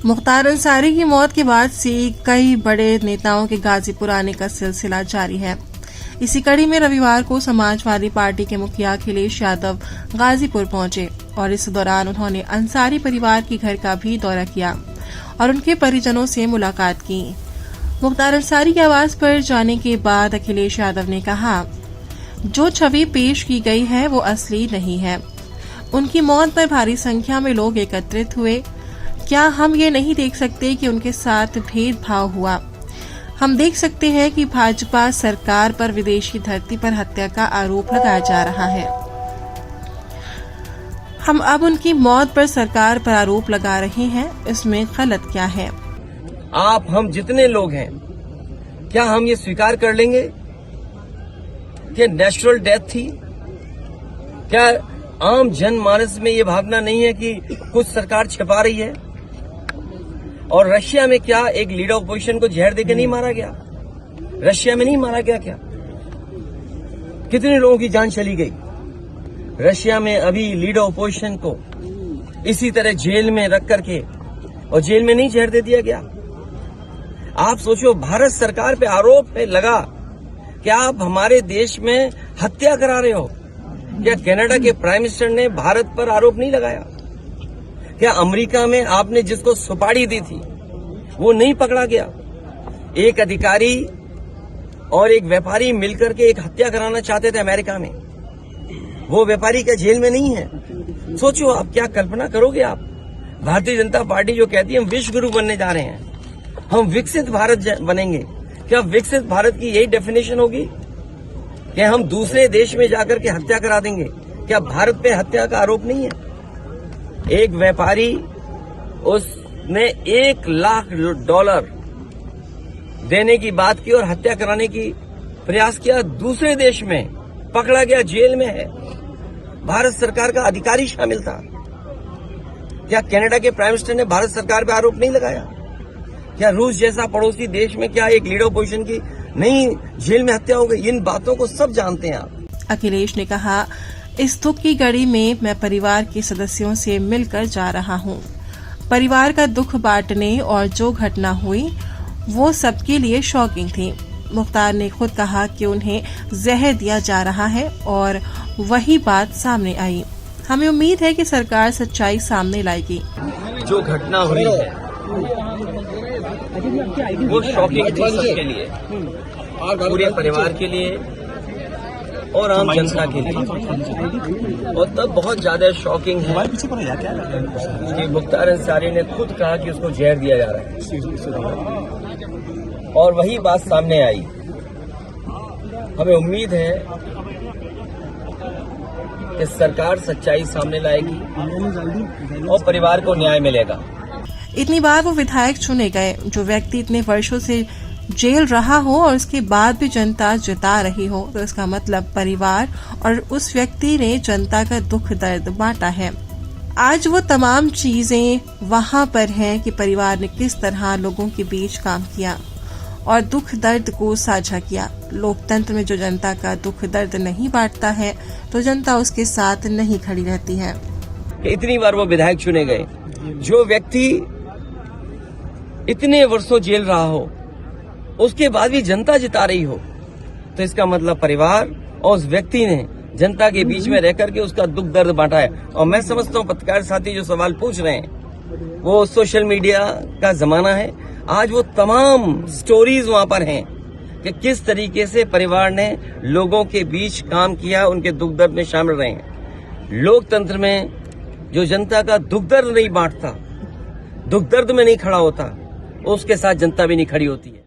मुख्तार अंसारी की मौत के बाद से कई बड़े नेताओं के गाजीपुर आने का सिलसिला जारी है। इसी कड़ी में रविवार को समाजवादी पार्टी के मुखिया अखिलेश यादव गाजीपुर पहुंचे और इस दौरान उन्होंने अंसारी परिवार के घर का भी दौरा किया और उनके परिजनों से मुलाकात की। मुख्तार अंसारी के आवास पर जाने के बाद अखिलेश यादव ने कहा, जो छवि पेश की गई है वो असली नहीं है। उनकी मौत पर भारी संख्या में लोग एकत्रित हुए। क्या हम ये नहीं देख सकते कि उनके साथ भेदभाव हुआ? हम देख सकते हैं कि भाजपा सरकार पर विदेशी धरती पर हत्या का आरोप लगाया जा रहा है। हम अब उनकी मौत पर सरकार पर आरोप लगा रहे हैं, इसमें गलत क्या है? आप हम जितने लोग हैं, क्या हम ये स्वीकार कर लेंगे कि नेचुरल डेथ थी? क्या आम जनमानस में ये भावना नहीं है कि कुछ सरकार छिपा रही है? और रशिया में क्या एक लीडर ऑपोजिशन को जहर देकर नहीं मारा गया? रशिया में नहीं मारा गया क्या? कितने लोगों की जान चली गई? रशिया में अभी लीडर ऑपोजिशन को इसी तरह जेल में रख करके और जेल में नहीं जहर दे दिया गया? आप सोचो, भारत सरकार पे आरोप लगा कि आप हमारे देश में हत्या करा रहे हो। क्या कनाडा के प्राइम मिनिस्टर ने भारत पर आरोप नहीं लगाया? क्या अमेरिका में आपने जिसको सुपारी दी थी वो नहीं पकड़ा गया? एक अधिकारी और एक व्यापारी मिलकर के एक हत्या कराना चाहते थे अमेरिका में, वो व्यापारी क्या जेल में नहीं है? सोचो, आप क्या कल्पना करोगे? आप भारतीय जनता पार्टी जो कहती है हम विश्व गुरु बनने जा रहे हैं, हम विकसित भारत बनेंगे, क्या विकसित भारत की यही डेफिनेशन होगी कि हम दूसरे देश में जाकर के हत्या करा देंगे? क्या भारत पे हत्या का आरोप नहीं है? एक व्यापारी, उसने $1,00,000 देने की बात की और हत्या कराने की प्रयास किया, दूसरे देश में पकड़ा गया, जेल में है। भारत सरकार का अधिकारी शामिल था। क्या कनाडा के प्राइम मिनिस्टर ने भारत सरकार पर आरोप नहीं लगाया? क्या रूस जैसा पड़ोसी देश में क्या एक लीडर ऑपोजिशन की नहीं जेल में हत्या हो गई? इन बातों को सब जानते हैं आप। अखिलेश ने कहा, इस दुख की घड़ी में मैं परिवार के सदस्यों से मिलकर जा रहा हूं। परिवार का दुख बांटने और जो घटना हुई वो सबके लिए शॉकिंग थी। मुख्तार ने खुद कहा कि उन्हें जहर दिया जा रहा है और वही बात सामने आई। हमें उम्मीद है कि सरकार सच्चाई सामने लाएगी। जो घटना हुई है वो शॉकिंग थी सबके लिए, पूरे परिवार के लिए और आम जनता के लिए। और तब बहुत ज्यादा शॉकिंग है कि मुख्तार अंसारी ने खुद कहा कि उसको जहर दिया जा रहा है और वही बात सामने आई। हमें उम्मीद है कि सरकार सच्चाई सामने लाएगी और परिवार को न्याय मिलेगा। इतनी बार वो विधायक चुने गए, जो व्यक्ति इतने वर्षों से जेल रहा हो और उसके बाद भी जनता जता रही हो, तो इसका मतलब परिवार और उस व्यक्ति ने जनता का दुख दर्द बांटा है। आज वो तमाम चीजें वहां पर हैं कि परिवार ने किस तरह लोगों के बीच काम किया और दुख दर्द को साझा किया। लोकतंत्र में जो जनता का दुख दर्द नहीं बांटता है तो जनता उसके साथ नहीं खड़ी रहती है। इतनी बार वो विधायक चुने गए, जो व्यक्ति इतने वर्षों जेल रहा हो उसके बाद भी जनता जिता रही हो, तो इसका मतलब परिवार और उस व्यक्ति ने जनता के बीच में रह करके उसका दुख दर्द बांटा है। और मैं समझता हूँ पत्रकार साथी जो सवाल पूछ रहे हैं, वो सोशल मीडिया का जमाना है। आज वो तमाम स्टोरीज वहां पर हैं कि किस तरीके से परिवार ने लोगों के बीच काम किया, उनके दुख दर्द में शामिल रहे हैं। लोकतंत्र में जो जनता का दुख दर्द नहीं बांटता, दुख दर्द में नहीं खड़ा होता, उसके साथ जनता भी नहीं खड़ी होती है।